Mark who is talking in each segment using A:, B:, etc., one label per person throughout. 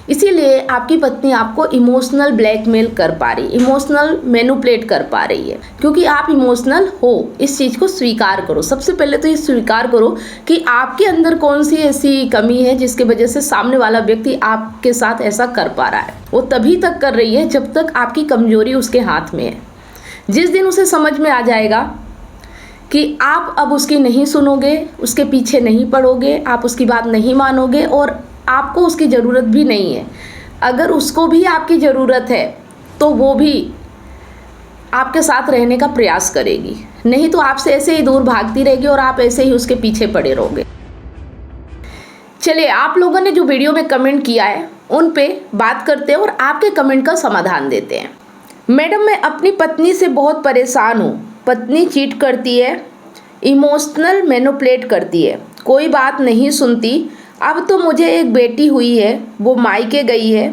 A: इसीलिए आपकी पत्नी आपको इमोशनल ब्लैकमेल कर पा रही, इमोशनल मैनिपुलेट कर पा रही है, क्योंकि आप इमोशनल हो। इस चीज़ को स्वीकार करो। सबसे पहले तो ये स्वीकार करो कि आपके अंदर कौन सी ऐसी कमी है जिसकी वजह से सामने वाला व्यक्ति आपके साथ ऐसा कर पा रहा है। वो तभी तक कर रही है जब तक आपकी कमजोरी उसके हाथ में है। जिस दिन उसे समझ में आ जाएगा कि आप अब उसकी नहीं सुनोगे, उसके पीछे नहीं पड़ोगे, आप उसकी बात नहीं मानोगे और आपको उसकी ज़रूरत भी नहीं है। अगर उसको भी आपकी ज़रूरत है तो वो भी आपके साथ रहने का प्रयास करेगी, नहीं तो आपसे ऐसे ही दूर भागती रहेगी और आप ऐसे ही उसके पीछे पड़े रहोगे। चलिए, आप लोगों ने जो वीडियो में कमेंट किया है उन पे बात करते हैं और आपके कमेंट का समाधान देते हैं। मैडम, मैं अपनी पत्नी से बहुत परेशान हूँ। पत्नी चीट करती है, इमोशनल मैनिपुलेट करती है, कोई बात नहीं सुनती। अब तो मुझे एक बेटी हुई है, वो मायके गई है,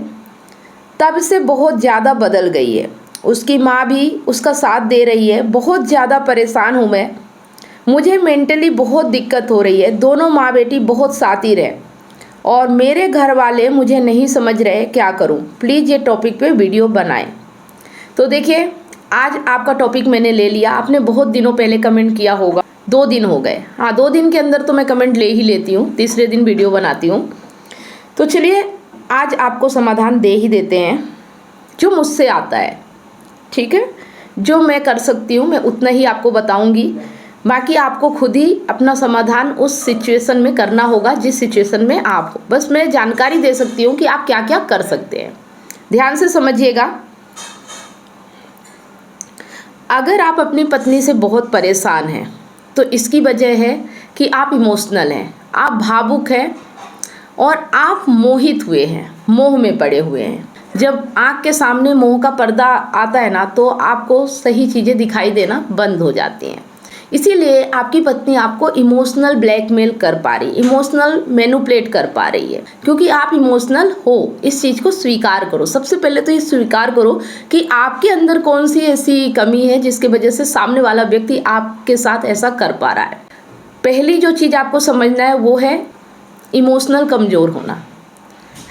A: तब से बहुत ज़्यादा बदल गई है। उसकी माँ भी उसका साथ दे रही है। बहुत ज़्यादा परेशान हूँ मैं, मुझे मेंटली बहुत दिक्कत हो रही है। दोनों माँ बेटी बहुत साथी रहे और मेरे घर वाले मुझे नहीं समझ रहे, क्या करूँ? प्लीज़ ये टॉपिक पे वीडियो बनाएं। तो देखिए, आज आपका टॉपिक मैंने ले लिया। आपने बहुत दिनों पहले कमेंट किया होगा, 2 दिन हो गए। हाँ, 2 दिन के अंदर तो मैं कमेंट ले ही लेती हूँ, तीसरे दिन वीडियो बनाती हूँ। तो चलिए, आज आपको समाधान दे ही देते हैं जो मुझसे आता है। ठीक है, जो मैं कर सकती हूँ मैं उतना ही आपको बताऊँगी। बाकी आपको खुद ही अपना समाधान उस सिचुएशन में करना होगा जिस सिचुएशन में आप हो। बस मैं जानकारी दे सकती हूँ कि आप क्या क्या कर सकते हैं। ध्यान से समझिएगा। अगर आप अपनी पत्नी से बहुत परेशान हैं तो इसकी वजह है कि आप इमोशनल हैं, आप भावुक हैं और आप मोहित हुए हैं, मोह में पड़े हुए हैं। जब आँख के सामने मोह का पर्दा आता है ना, तो आपको सही चीज़ें दिखाई देना बंद हो जाती हैं। इसीलिए आपकी पत्नी आपको इमोशनल ब्लैकमेल कर पा रही, इमोशनल मैनिपुलेट कर पा रही है, क्योंकि आप इमोशनल हो। इस चीज़ को स्वीकार करो। सबसे पहले तो ये स्वीकार करो कि आपके अंदर कौन सी ऐसी कमी है जिसकी वजह से सामने वाला व्यक्ति आपके साथ ऐसा कर पा रहा है। पहली जो चीज़ आपको समझना है वो है इमोशनल कमज़ोर होना,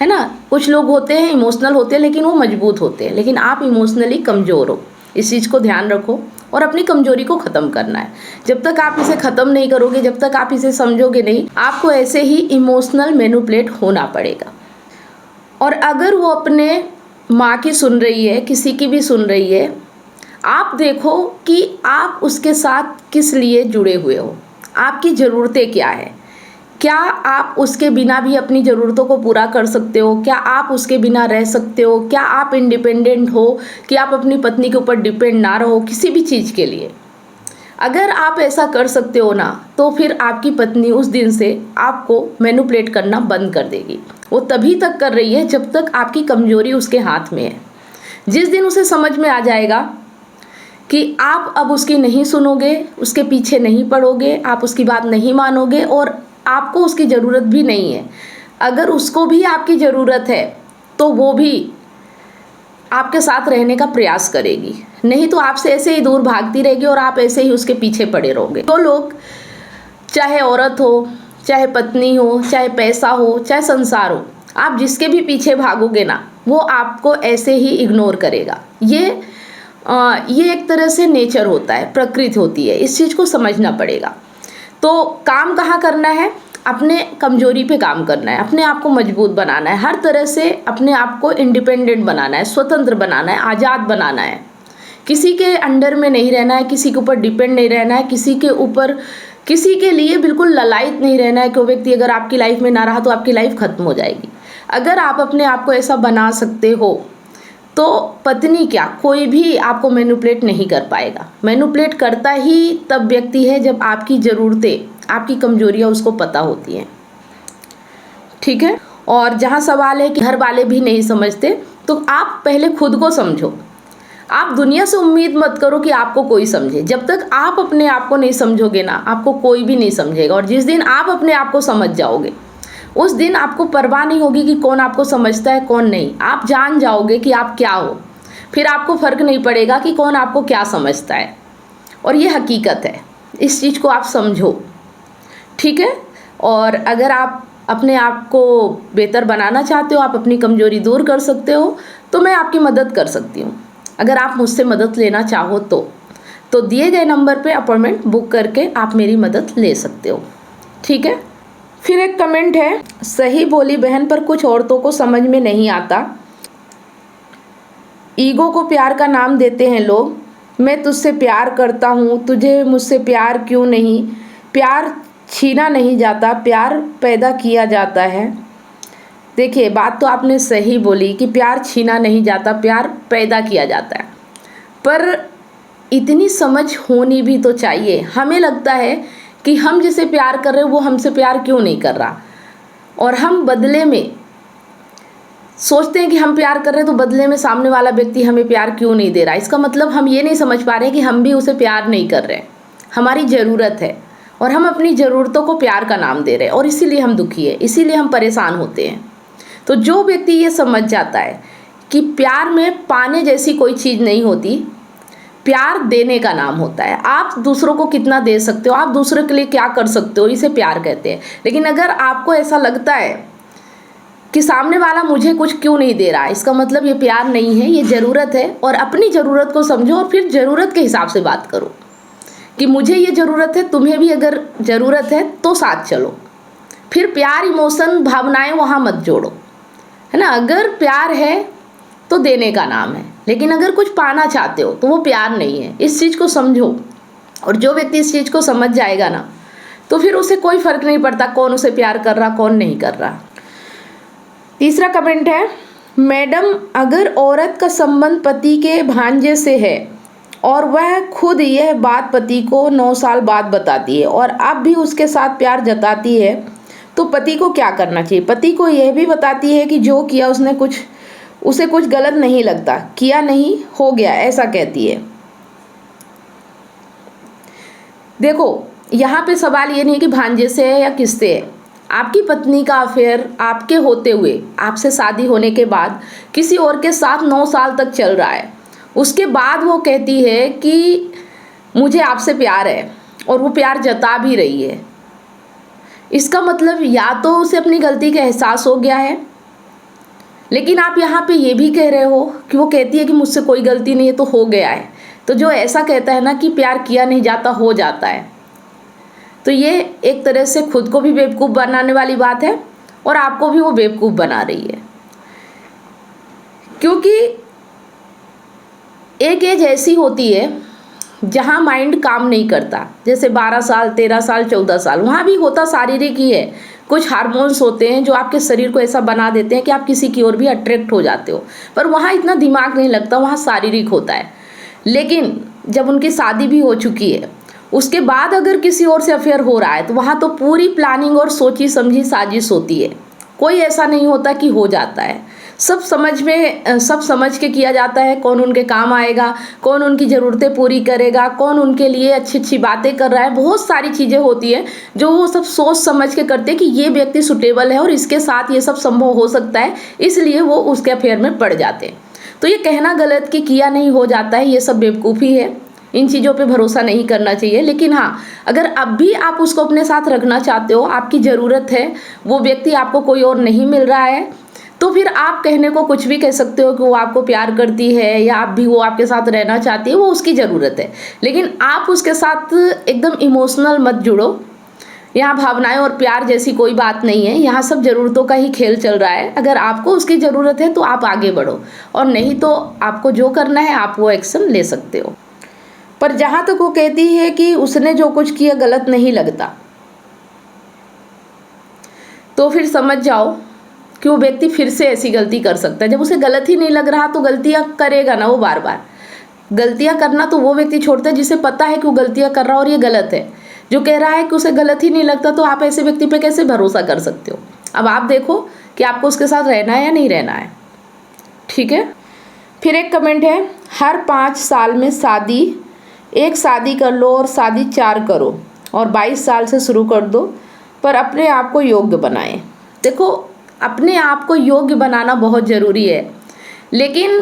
A: है ना। कुछ लोग होते हैं इमोशनल होते हैं लेकिन वो मजबूत होते हैं, लेकिन आप इमोशनली कमज़ोर हो। इस चीज़ को ध्यान रखो और अपनी कमजोरी को ख़त्म करना है। जब तक आप इसे ख़त्म नहीं करोगे, जब तक आप इसे समझोगे नहीं, आपको ऐसे ही इमोशनल मैनिपुलेट होना पड़ेगा। और अगर वो अपने माँ की सुन रही है, किसी की भी सुन रही है, आप देखो कि आप उसके साथ किस लिए जुड़े हुए हो, आपकी ज़रूरतें क्या है। क्या आप उसके बिना भी अपनी ज़रूरतों को पूरा कर सकते हो? क्या आप उसके बिना रह सकते हो? क्या आप इंडिपेंडेंट हो कि आप अपनी पत्नी के ऊपर डिपेंड ना रहो किसी भी चीज़ के लिए? अगर आप ऐसा कर सकते हो ना, तो फिर आपकी पत्नी उस दिन से आपको मैनिपुलेट करना बंद कर देगी। वो तभी तक कर रही है जब तक आपकी कमजोरी उसके हाथ में है। जिस दिन उसे समझ में आ जाएगा कि आप अब उसकी नहीं सुनोगे, उसके पीछे नहीं पड़ोगे, आप उसकी बात नहीं मानोगे और आपको उसकी ज़रूरत भी नहीं है। अगर उसको भी आपकी ज़रूरत है तो वो भी आपके साथ रहने का प्रयास करेगी, नहीं तो आपसे ऐसे ही दूर भागती रहेगी और आप ऐसे ही उसके पीछे पड़े रहोगे। तो लोग, चाहे औरत हो, चाहे पत्नी हो, चाहे पैसा हो, चाहे संसार हो, आप जिसके भी पीछे भागोगे ना, वो आपको ऐसे ही इग्नोर करेगा। ये एक तरह से नेचर होता है, प्रकृति होती है। इस चीज़ को समझना पड़ेगा। तो काम कहाँ करना है? अपने कमजोरी पे काम करना है, अपने आप को मजबूत बनाना है, हर तरह से अपने आप को इंडिपेंडेंट बनाना है, स्वतंत्र बनाना है, आज़ाद बनाना है। किसी के अंडर में नहीं रहना है, किसी के ऊपर डिपेंड नहीं रहना है, किसी के ऊपर, किसी के लिए बिल्कुल ललायत नहीं रहना है कि वो व्यक्ति अगर आपकी लाइफ में ना रहा तो आपकी लाइफ खत्म हो जाएगी। अगर आप अपने आप को ऐसा बना सकते हो तो पत्नी क्या, कोई भी आपको मैनिपुलेट नहीं कर पाएगा। मैनिपुलेट करता ही तब व्यक्ति है जब आपकी ज़रूरतें, आपकी कमजोरियाँ उसको पता होती हैं। ठीक है। और जहाँ सवाल है कि घर वाले भी नहीं समझते, तो आप पहले खुद को समझो। आप दुनिया से उम्मीद मत करो कि आपको कोई समझे। जब तक आप अपने आप को नहीं समझोगे ना, आपको कोई भी नहीं समझेगा। और जिस दिन आप अपने आप को समझ जाओगे, उस दिन आपको परवाह नहीं होगी कि कौन आपको समझता है कौन नहीं। आप जान जाओगे कि आप क्या हो। फिर आपको फ़र्क नहीं पड़ेगा कि कौन आपको क्या समझता है। और ये हकीकत है, इस चीज़ को आप समझो। ठीक है। और अगर आप अपने आप को बेहतर बनाना चाहते हो, आप अपनी कमज़ोरी दूर कर सकते हो, तो मैं आपकी मदद कर सकती हूँ। अगर आप मुझसे मदद लेना चाहो तो दिए गए नंबर पे अपॉइंटमेंट बुक करके आप मेरी मदद ले सकते हो। ठीक है। फिर एक कमेंट है, सही बोली बहन, पर कुछ औरतों को समझ में नहीं आता। ईगो को प्यार का नाम देते हैं लोग। मैं तुझसे प्यार करता हूँ, तुझे मुझसे प्यार क्यों नहीं? प्यार छीना नहीं जाता, प्यार पैदा किया जाता है। देखिए, बात तो आपने सही बोली कि प्यार छीना नहीं जाता, प्यार पैदा किया जाता है, पर इतनी समझ होनी भी तो चाहिए। हमें लगता है कि हम जिसे प्यार कर रहे हैं वो हमसे प्यार क्यों नहीं कर रहा, और हम बदले में सोचते हैं कि हम प्यार कर रहे हैं तो बदले में सामने वाला व्यक्ति हमें प्यार क्यों नहीं दे रहा। इसका मतलब हम ये नहीं समझ पा रहे कि हम भी उसे प्यार नहीं कर रहे, हमारी ज़रूरत है और हम अपनी ज़रूरतों को प्यार का नाम दे रहे हैं, और इसीलिए हम दुखी है, इसीलिए हम परेशान होते हैं। तो जो व्यक्ति ये समझ जाता है कि प्यार में पाने जैसी कोई चीज़ नहीं होती, प्यार देने का नाम होता है। आप दूसरों को कितना दे सकते हो, आप दूसरों के लिए क्या कर सकते हो, इसे प्यार कहते हैं। लेकिन अगर आपको ऐसा लगता है कि सामने वाला मुझे कुछ क्यों नहीं दे रहा, इसका मतलब ये प्यार नहीं है, ये ज़रूरत है। और अपनी ज़रूरत को समझो और फिर ज़रूरत के हिसाब से बात करो कि मुझे ये ज़रूरत है, तुम्हें भी अगर ज़रूरत है तो साथ चलो। फिर प्यार, इमोशन, भावनाएं वहाँ मत जोड़ो, है ना। अगर प्यार है तो देने का नाम है, लेकिन अगर कुछ पाना चाहते हो तो वो प्यार नहीं है। इस चीज़ को समझो, और जो व्यक्ति इस चीज़ को समझ जाएगा ना, तो फिर उसे कोई फ़र्क नहीं पड़ता कौन उसे प्यार कर रहा कौन नहीं कर रहा। तीसरा कमेंट है, मैडम, अगर औरत का संबंध पति के भांजे से है और वह खुद यह बात पति को 9 साल बाद बताती है और अब भी उसके साथ प्यार जताती है, तो पति को क्या करना चाहिए? पति को यह भी बताती है कि जो किया उसे कुछ गलत नहीं लगता, किया नहीं, हो गया, ऐसा कहती है। देखो, यहाँ पे सवाल ये नहीं कि भांजे से है या किससे है। आपकी पत्नी का अफेयर आपके होते हुए, आपसे शादी होने के बाद किसी और के साथ 9 साल तक चल रहा है, उसके बाद वो कहती है कि मुझे आपसे प्यार है, और वो प्यार जता भी रही है। इसका मतलब या तो उसे अपनी गलती का एहसास हो गया है, लेकिन आप यहाँ पे ये भी कह रहे हो कि वो कहती है कि मुझसे कोई गलती नहीं है तो हो गया है। तो जो ऐसा कहता है ना कि प्यार किया नहीं जाता, हो जाता है, तो ये एक तरह से खुद को भी बेवकूफ़ बनाने वाली बात है और आपको भी वो बेवकूफ़ बना रही है। क्योंकि एक एज ऐसी होती है जहाँ माइंड काम नहीं करता, जैसे 12 साल, 13 साल, 14 साल, वहाँ भी होता शारीरिक ही है। कुछ हार्मोन्स होते हैं जो आपके शरीर को ऐसा बना देते हैं कि आप किसी की ओर भी अट्रैक्ट हो जाते हो, पर वहाँ इतना दिमाग नहीं लगता, वहाँ शारीरिक होता है। लेकिन जब उनकी शादी भी हो चुकी है, उसके बाद अगर किसी और से अफेयर हो रहा है, तो वहाँ तो पूरी प्लानिंग और सोची समझी साजिश होती है। कोई ऐसा नहीं होता कि हो जाता है, सब समझ के किया जाता है। कौन उनके काम आएगा, कौन उनकी ज़रूरतें पूरी करेगा, कौन उनके लिए अच्छी अच्छी बातें कर रहा है, बहुत सारी चीज़ें होती है जो वो सब सोच समझ के करते हैं कि ये व्यक्ति सुटेबल है और इसके साथ ये सब संभव हो सकता है, इसलिए वो उसके अफेयर में पड़ जाते हैं। तो ये कहना गलत कि किया नहीं हो जाता है, ये सब बेवकूफ़ी है, इन चीज़ों पे भरोसा नहीं करना चाहिए। लेकिन हाँ, अगर अब भी आप उसको अपने साथ रखना चाहते हो, आपकी ज़रूरत है, वो व्यक्ति आपको कोई और नहीं मिल रहा है, तो फिर आप कहने को कुछ भी कह सकते हो कि वो आपको प्यार करती है या आप भी वो आपके साथ रहना चाहती है, वो उसकी ज़रूरत है। लेकिन आप उसके साथ एकदम इमोशनल मत जुड़ो। यहाँ भावनाएं और प्यार जैसी कोई बात नहीं है, यहाँ सब ज़रूरतों का ही खेल चल रहा है। अगर आपको उसकी ज़रूरत है तो आप आगे बढ़ो, और नहीं तो आपको जो करना है आप वो एक्शन ले सकते हो। पर जहाँ तक वो कहती है कि उसने जो कुछ किया गलत नहीं लगता, तो फिर समझ जाओ कि वो व्यक्ति फिर से ऐसी गलती कर सकता है। जब उसे गलत ही नहीं लग रहा तो गलतियाँ करेगा ना वो बार बार। गलतियाँ करना तो वो व्यक्ति छोड़ता है जिसे पता है कि वो गलतियाँ कर रहा है और ये गलत है। जो कह रहा है कि उसे गलत ही नहीं लगता, तो आप ऐसे व्यक्ति पे कैसे भरोसा कर सकते हो? अब आप देखो कि आपको उसके साथ रहना है या नहीं रहना है। ठीक है। फिर एक कमेंट है, हर 5 साल में एक शादी कर लो और शादी 4 करो और 22 साल से शुरू कर दो, पर अपने आप को योग्य बनाएं। देखो, अपने आप को योग्य बनाना बहुत ज़रूरी है, लेकिन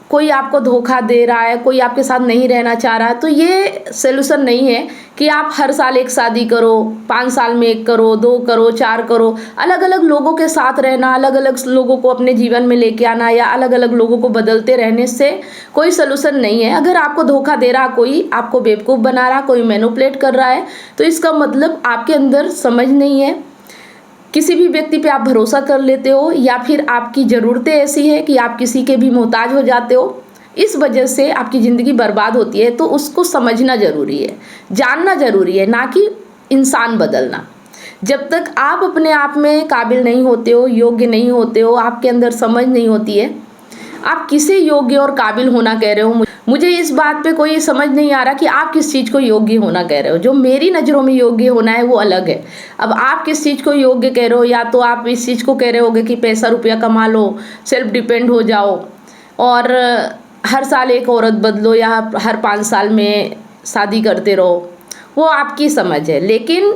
A: कोई आपको धोखा दे रहा है, कोई आपके साथ नहीं रहना चाह रहा है, तो ये सॉल्यूशन नहीं है कि आप हर साल एक शादी करो, 5 साल में 1 करो, 2 करो, 4 करो। अलग अलग लोगों के साथ रहना, अलग अलग लोगों को अपने जीवन में लेके आना या अलग अलग लोगों को बदलते रहने से कोई सॉल्यूशन नहीं है। अगर आपको धोखा दे रहा, कोई आपको बेवकूफ़ बना रहा, कोई मैनिपुलेट कर रहा है, तो इसका मतलब आपके अंदर समझ नहीं है। किसी भी व्यक्ति पे आप भरोसा कर लेते हो, या फिर आपकी ज़रूरतें ऐसी है कि आप किसी के भी मोहताज हो जाते हो, इस वजह से आपकी ज़िंदगी बर्बाद होती है। तो उसको समझना ज़रूरी है, जानना ज़रूरी है, ना कि इंसान बदलना। जब तक आप अपने आप में काबिल नहीं होते हो, योग्य नहीं होते हो, आपके अंदर समझ नहीं होती है, आप किसे योग्य और काबिल होना कह रहे हो। मुझे इस बात पे कोई समझ नहीं आ रहा कि आप किस चीज़ को योग्य होना कह रहे हो। जो मेरी नज़रों में योग्य होना है वो अलग है। अब आप किस चीज़ को योग्य कह रहे हो, या तो आप इस चीज़ को कह रहे होगे कि पैसा रुपया कमा लो, सेल्फ डिपेंड हो जाओ और हर साल एक औरत बदलो, या हर 5 साल में शादी करते रहो, वो आपकी समझ है। लेकिन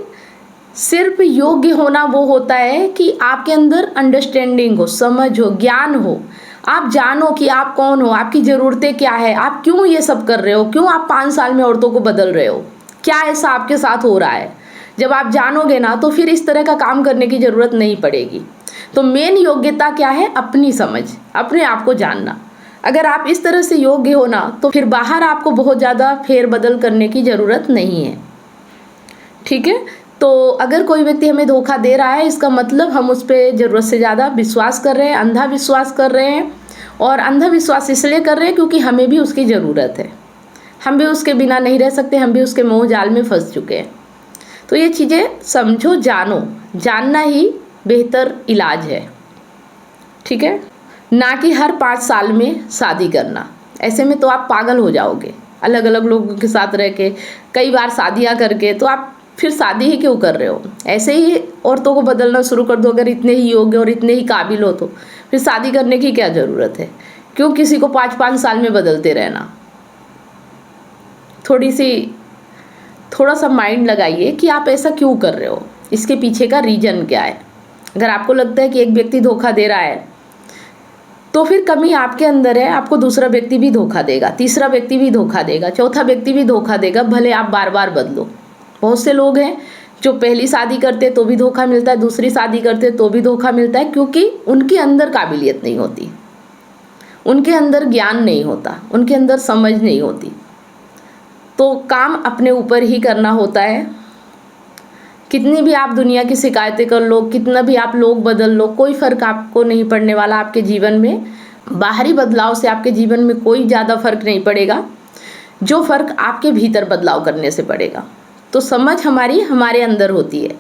A: सिर्फ योग्य होना वो होता है कि आपके अंदर अंडरस्टैंडिंग हो, समझ हो, ज्ञान हो, आप जानो कि आप कौन हो, आपकी ज़रूरतें क्या है, आप क्यों ये सब कर रहे हो, क्यों आप 5 साल में औरतों को बदल रहे हो, क्या ऐसा आपके साथ हो रहा है। जब आप जानोगे ना, तो फिर इस तरह का काम करने की ज़रूरत नहीं पड़ेगी। तो मेन योग्यता क्या है? अपनी समझ, अपने आप को जानना। अगर आप इस तरह से योग्य हो ना, तो फिर बाहर आपको बहुत ज़्यादा फेरबदल करने की ज़रूरत नहीं है। ठीक है, तो अगर कोई व्यक्ति हमें धोखा दे रहा है, इसका मतलब हम उस पर ज़रूरत से ज़्यादा विश्वास कर रहे हैं, अंधा विश्वास कर रहे हैं। और अंधा विश्वास इसलिए कर रहे हैं क्योंकि हमें भी उसकी ज़रूरत है, हम भी उसके बिना नहीं रह सकते, हम भी उसके मोह जाल में फंस चुके हैं। तो ये चीज़ें समझो, जानो, जानना ही बेहतर इलाज है। ठीक है, ना कि हर 5 साल में शादी करना। ऐसे में तो आप पागल हो जाओगे, अलग अलग लोगों के साथ रह के कई बार शादियाँ करके, तो आप फिर शादी ही क्यों कर रहे हो? ऐसे ही औरतों को बदलना शुरू कर दो। अगर इतने ही योग्य और इतने ही काबिल हो तो फिर शादी करने की क्या ज़रूरत है? क्यों किसी को 5-5 साल में बदलते रहना? थोड़ा सा माइंड लगाइए कि आप ऐसा क्यों कर रहे हो, इसके पीछे का रीज़न क्या है। अगर आपको लगता है कि एक व्यक्ति धोखा दे रहा है, तो फिर कमी आपके अंदर है। आपको दूसरा व्यक्ति भी धोखा देगा, तीसरा व्यक्ति भी धोखा देगा, चौथा व्यक्ति भी धोखा देगा, भले आप बार बार बदलो। बहुत से लोग हैं जो पहली शादी करते तो भी धोखा मिलता है, दूसरी शादी करते तो भी धोखा मिलता है, क्योंकि उनके अंदर काबिलियत नहीं होती, उनके अंदर ज्ञान नहीं होता, उनके अंदर समझ नहीं होती। तो काम अपने ऊपर ही करना होता है। कितनी भी आप दुनिया की शिकायतें कर लो, कितना भी आप लोग बदल लो, कोई फ़र्क आपको नहीं पड़ने वाला आपके जीवन में। बाहरी बदलाव से आपके जीवन में कोई ज़्यादा फर्क नहीं पड़ेगा, जो फ़र्क आपके भीतर बदलाव करने से पड़ेगा। तो समझ हमारे अंदर होती है,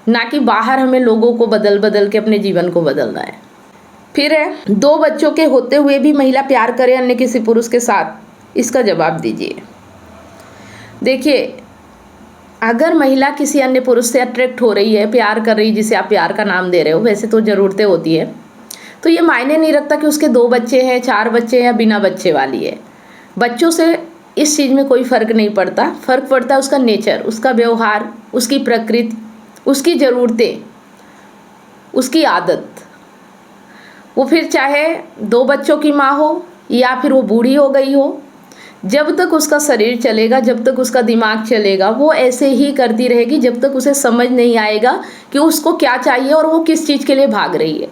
A: ना कि बाहर हमें लोगों को बदल बदल के अपने जीवन को बदलना है। फिर है, 2 बच्चों के होते हुए भी महिला प्यार करे अन्य किसी पुरुष के साथ, इसका जवाब दीजिए। देखिए, अगर महिला किसी अन्य पुरुष से अट्रैक्ट हो रही है, प्यार कर रही, जिसे आप प्यार का नाम दे रहे हो, वैसे तो ज़रूरतें होती है, तो ये मायने नहीं रखता कि उसके 2 बच्चे हैं, 4 बच्चे हैं या बिना बच्चे वाली है। बच्चों से इस चीज़ में कोई फ़र्क नहीं पड़ता। फ़र्क पड़ता है उसका नेचर, उसका व्यवहार, उसकी प्रकृति, उसकी ज़रूरतें, उसकी आदत। वो फिर चाहे 2 बच्चों की माँ हो या फिर वो बूढ़ी हो गई हो, जब तक उसका शरीर चलेगा, जब तक उसका दिमाग चलेगा, वो ऐसे ही करती रहेगी जब तक उसे समझ नहीं आएगा कि उसको क्या चाहिए और वो किस चीज़ के लिए भाग रही है।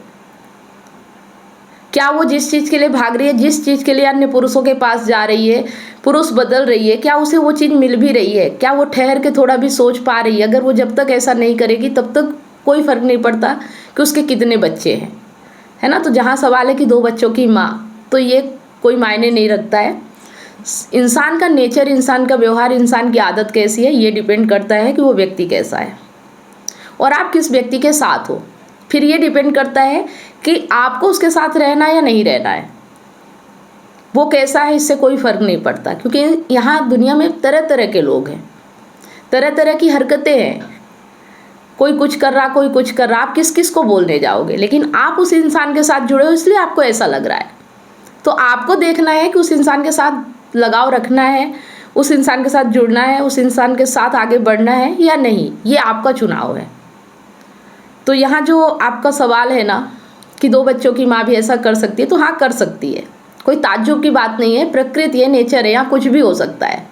A: क्या वो जिस चीज़ के लिए भाग रही है, जिस चीज़ के लिए अन्य पुरुषों के पास जा रही है, पुरुष बदल रही है, क्या उसे वो चीज़ मिल भी रही है? क्या वो ठहर के थोड़ा भी सोच पा रही है? अगर वो जब तक ऐसा नहीं करेगी, तब तक कोई फ़र्क नहीं पड़ता कि उसके कितने बच्चे हैं, है ना। तो जहाँ सवाल है कि 2 बच्चों की माँ, तो ये कोई मायने नहीं रखता है। इंसान का नेचर, इंसान का व्यवहार, इंसान की आदत कैसी है, ये डिपेंड करता है कि वो व्यक्ति कैसा है और आप किस व्यक्ति के साथ हो। फिर ये डिपेंड करता है कि आपको उसके साथ रहना है या नहीं रहना है। वो कैसा है, इससे कोई फ़र्क नहीं पड़ता, क्योंकि यहाँ दुनिया में तरह तरह के लोग हैं, तरह तरह की हरकतें हैं। कोई कुछ कर रहा, कोई कुछ कर रहा, आप किस किस को बोलने जाओगे? लेकिन आप उस इंसान के साथ जुड़े हो, इसलिए आपको ऐसा लग रहा है। तो आपको देखना है कि उस इंसान के साथ लगाव रखना है, उस इंसान के साथ जुड़ना है, उस इंसान के साथ आगे बढ़ना है या नहीं, ये आपका चुनाव है। तो यहाँ जो आपका सवाल है ना कि 2 बच्चों की माँ भी ऐसा कर सकती है, तो हाँ, कर सकती है, कोई ताज्जुब की बात नहीं है, प्रकृति है, नेचर है, यहाँ कुछ भी हो सकता है।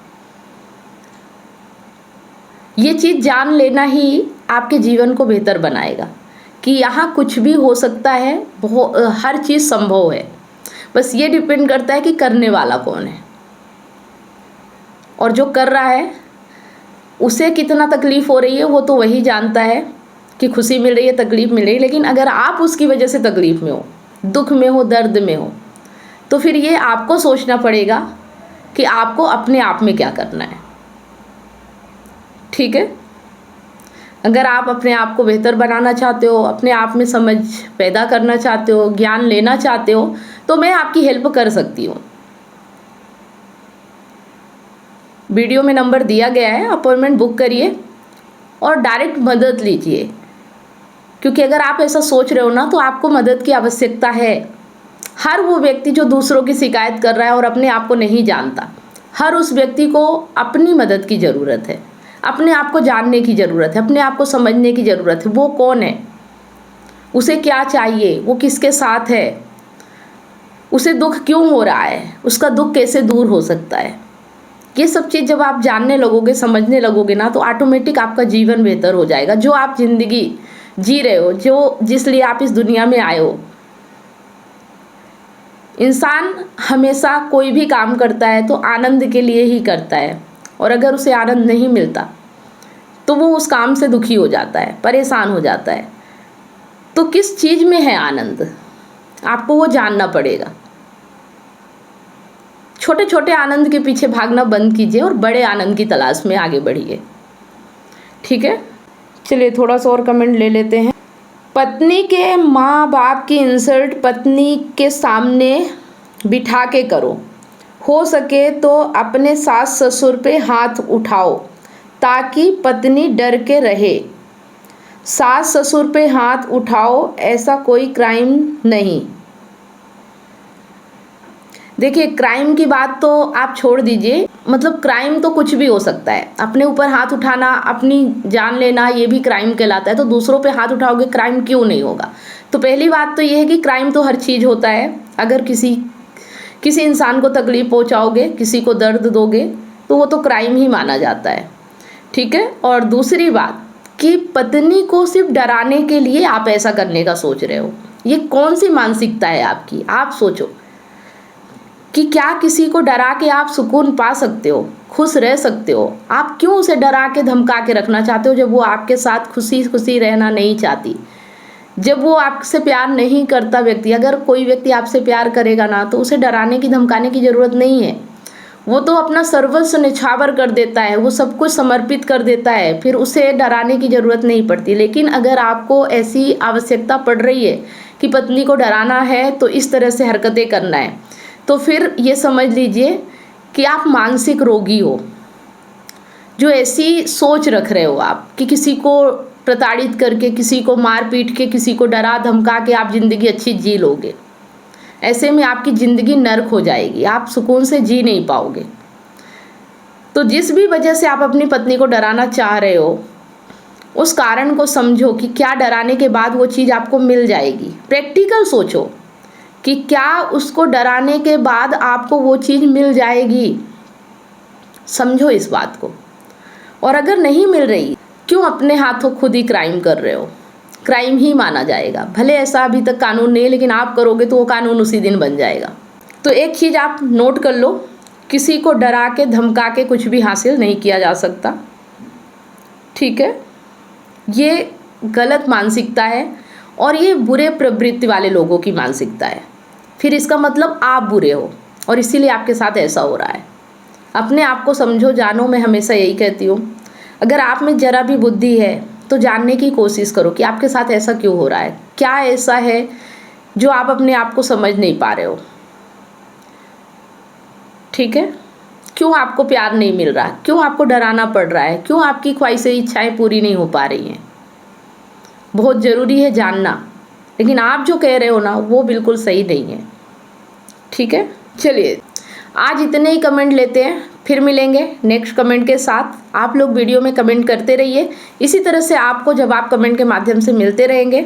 A: ये चीज़ जान लेना ही आपके जीवन को बेहतर बनाएगा कि यहाँ कुछ भी हो सकता है, हर चीज़ संभव है। बस ये डिपेंड करता है कि करने वाला कौन है, और जो कर रहा है उसे कितना तकलीफ़ हो रही है वो तो वही जानता है कि खुशी मिल रही है, तकलीफ़ मिल रही है। लेकिन अगर आप उसकी वजह से तकलीफ़ में हो, दुख में हो, दर्द में हो, तो फिर ये आपको सोचना पड़ेगा कि आपको अपने आप में क्या करना है। ठीक है, अगर आप अपने आप को बेहतर बनाना चाहते हो, अपने आप में समझ पैदा करना चाहते हो, ज्ञान लेना चाहते हो, तो मैं आपकी हेल्प कर सकती हूँ। वीडियो में नंबर दिया गया है, अपॉइंटमेंट बुक करिए और डायरेक्ट मदद लीजिए। क्योंकि अगर आप ऐसा सोच रहे हो ना, तो आपको मदद की आवश्यकता है। हर वो व्यक्ति जो दूसरों की शिकायत कर रहा है और अपने आप को नहीं जानता, हर उस व्यक्ति को अपनी मदद की ज़रूरत है, अपने आप को जानने की ज़रूरत है, अपने आप को समझने की ज़रूरत है। वो कौन है, उसे क्या चाहिए, वो किसके साथ है, उसे दुख क्यों हो रहा है, उसका दुख कैसे दूर हो सकता है। ये सब चीज़ जब आप जानने लगोगे, समझने लगोगे ना, तो ऑटोमेटिक आपका जीवन बेहतर हो जाएगा। जो आप ज़िंदगी जी रहे हो, जो जिस लिए आप इस दुनिया में आए हो। इंसान हमेशा कोई भी काम करता है तो आनंद के लिए ही करता है, और अगर उसे आनंद नहीं मिलता तो वो उस काम से दुखी हो जाता है, परेशान हो जाता है। तो किस चीज़ में है आनंद, आपको वो जानना पड़ेगा। छोटे छोटे आनंद के पीछे भागना बंद कीजिए और बड़े आनंद की तलाश में आगे बढ़िए। ठीक है, चलिए थोड़ा सा और कमेंट ले लेते हैं। पत्नी के माँ बाप की इंसल्ट पत्नी के सामने बिठा के करो, हो सके तो अपने सास ससुर पे हाथ उठाओ ताकि पत्नी डर के रहे। सास ससुर पे हाथ उठाओ, ऐसा कोई क्राइम नहीं। देखिए, क्राइम की बात तो आप छोड़ दीजिए, मतलब क्राइम तो कुछ भी हो सकता है। अपने ऊपर हाथ उठाना, अपनी जान लेना, ये भी क्राइम कहलाता है। तो दूसरों पे हाथ उठाओगे, क्राइम क्यों नहीं होगा। तो पहली बात तो ये है कि क्राइम तो हर चीज़ होता है। अगर किसी इंसान को तकलीफ पहुंचाओगे, किसी को दर्द दोगे, तो वो तो क्राइम ही माना जाता है। ठीक है, और दूसरी बात कि पत्नी को सिर्फ डराने के लिए आप ऐसा करने का सोच रहे हो, ये कौन सी मानसिकता है आपकी। आप सोचो कि क्या किसी को डरा के आप सुकून पा सकते हो, खुश रह सकते हो। आप क्यों उसे डरा के धमका के रखना चाहते हो, जब वो आपके साथ खुशी खुशी रहना नहीं चाहती, जब वो आपसे प्यार नहीं करता व्यक्ति। अगर कोई व्यक्ति आपसे प्यार करेगा ना, तो उसे डराने की धमकाने की ज़रूरत नहीं है। वो तो अपना सर्वस्व निछावर कर देता है, वो सब कुछ समर्पित कर देता है, फिर उसे डराने की ज़रूरत नहीं पड़ती। लेकिन अगर आपको ऐसी आवश्यकता पड़ रही है कि पत्नी को डराना है, तो इस तरह से हरकतें करना है, तो फिर ये समझ लीजिए कि आप मानसिक रोगी हो, जो ऐसी सोच रख रहे हो आप कि किसी को प्रताड़ित करके, किसी को मार पीट के, किसी को डरा धमका के आप ज़िंदगी अच्छी जी लोगे। ऐसे में आपकी ज़िंदगी नर्क हो जाएगी, आप सुकून से जी नहीं पाओगे। तो जिस भी वजह से आप अपनी पत्नी को डराना चाह रहे हो, उस कारण को समझो कि क्या डराने के बाद वो चीज़ आपको मिल जाएगी। प्रैक्टिकल सोचो कि क्या उसको डराने के बाद आपको वो चीज़ मिल जाएगी। समझो इस बात को। और अगर नहीं मिल रही, क्यों अपने हाथों खुद ही क्राइम कर रहे हो। क्राइम ही माना जाएगा, भले ऐसा अभी तक कानून नहीं है, लेकिन आप करोगे तो वो कानून उसी दिन बन जाएगा। तो एक चीज़ आप नोट कर लो, किसी को डरा के धमका के कुछ भी हासिल नहीं किया जा सकता। ठीक है, ये गलत मानसिकता है और ये बुरे प्रवृत्ति वाले लोगों की मानसिकता है। फिर इसका मतलब आप बुरे हो और इसीलिए आपके साथ ऐसा हो रहा है। अपने आप को समझो, जानो। मैं हमेशा यही कहती हूँ, अगर आप में जरा भी बुद्धि है तो जानने की कोशिश करो कि आपके साथ ऐसा क्यों हो रहा है। क्या ऐसा है जो आप अपने आप को समझ नहीं पा रहे हो। ठीक है, क्यों आपको प्यार नहीं मिल रहा, क्यों आपको डराना पड़ रहा है, क्यों आपकी ख्वाहिशें, इच्छाएं पूरी नहीं हो पा रही हैं। बहुत ज़रूरी है जानना, लेकिन आप जो कह रहे हो ना, वो बिल्कुल सही नहीं है। ठीक है, चलिए आज इतने ही कमेंट लेते हैं, फिर मिलेंगे नेक्स्ट कमेंट के साथ। आप लोग वीडियो में कमेंट करते रहिए, इसी तरह से आपको जवाब कमेंट के माध्यम से मिलते रहेंगे।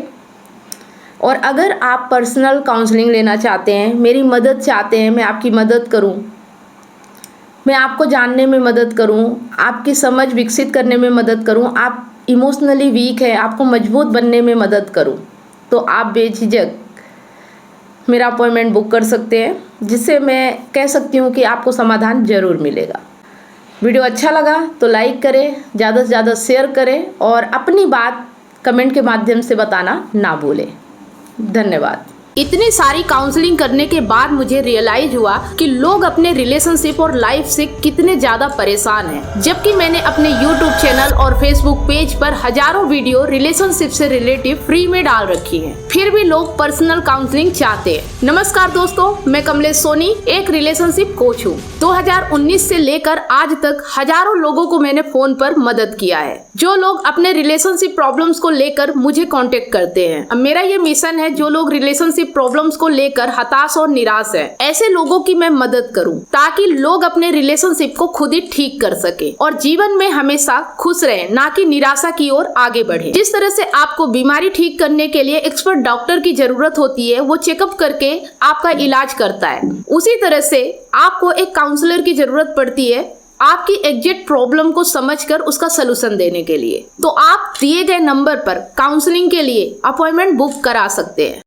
A: और अगर आप पर्सनल काउंसलिंग लेना चाहते हैं, मेरी मदद चाहते हैं, मैं आपकी मदद करूं, मैं आपको जानने में मदद करूं, आपकी समझ विकसित करने में मदद करूं, आप इमोशनली वीक है, आपको मजबूत बनने में मदद करूं, तो आप बेझिझक मेरा अपॉइंटमेंट बुक कर सकते हैं, जिससे मैं कह सकती हूँ कि आपको समाधान ज़रूर मिलेगा। वीडियो अच्छा लगा तो लाइक करें, ज़्यादा से ज़्यादा शेयर करें और अपनी बात कमेंट के माध्यम से बताना ना भूलें। धन्यवाद। इतनी सारी काउंसलिंग करने के बाद मुझे रियलाइज हुआ कि लोग अपने रिलेशनशिप और लाइफ से कितने ज्यादा परेशान हैं। जबकि मैंने अपने YouTube चैनल और Facebook पेज पर हजारों वीडियो रिलेशनशिप से रिलेटिव फ्री में डाल रखी हैं, फिर भी लोग पर्सनल काउंसलिंग चाहते हैं। नमस्कार दोस्तों, मैं कमलेश सोनी एक रिलेशनशिप कोच हूँ। 2019 से लेकर आज तक हजारों लोगों को मैंने फोन पर मदद किया है, जो लोग अपने रिलेशनशिप प्रॉब्लम्स को लेकर मुझे कांटेक्ट करते हैं। अब मेरा ये मिशन है, जो लोग रिलेशनशिप प्रॉब्लम्स को लेकर हताश और निराश है, ऐसे लोगों की मैं मदद करूं, ताकि लोग अपने रिलेशनशिप को खुद ही ठीक कर सके और जीवन में हमेशा खुश रहे, ना कि निराशा की ओर आगे बढ़े। जिस तरह से आपको बीमारी ठीक करने के लिए एक्सपर्ट डॉक्टर की जरूरत होती है, वो चेकअप करके आपका इलाज करता है, उसी तरह से आपको एक काउंसलर की जरूरत पड़ती है आपकी एग्जैक्ट प्रॉब्लम को समझकर उसका सलूशन देने के लिए। तो आप दिए गए नंबर पर काउंसलिंग के लिए अपॉइंटमेंट बुक करा सकते हैं।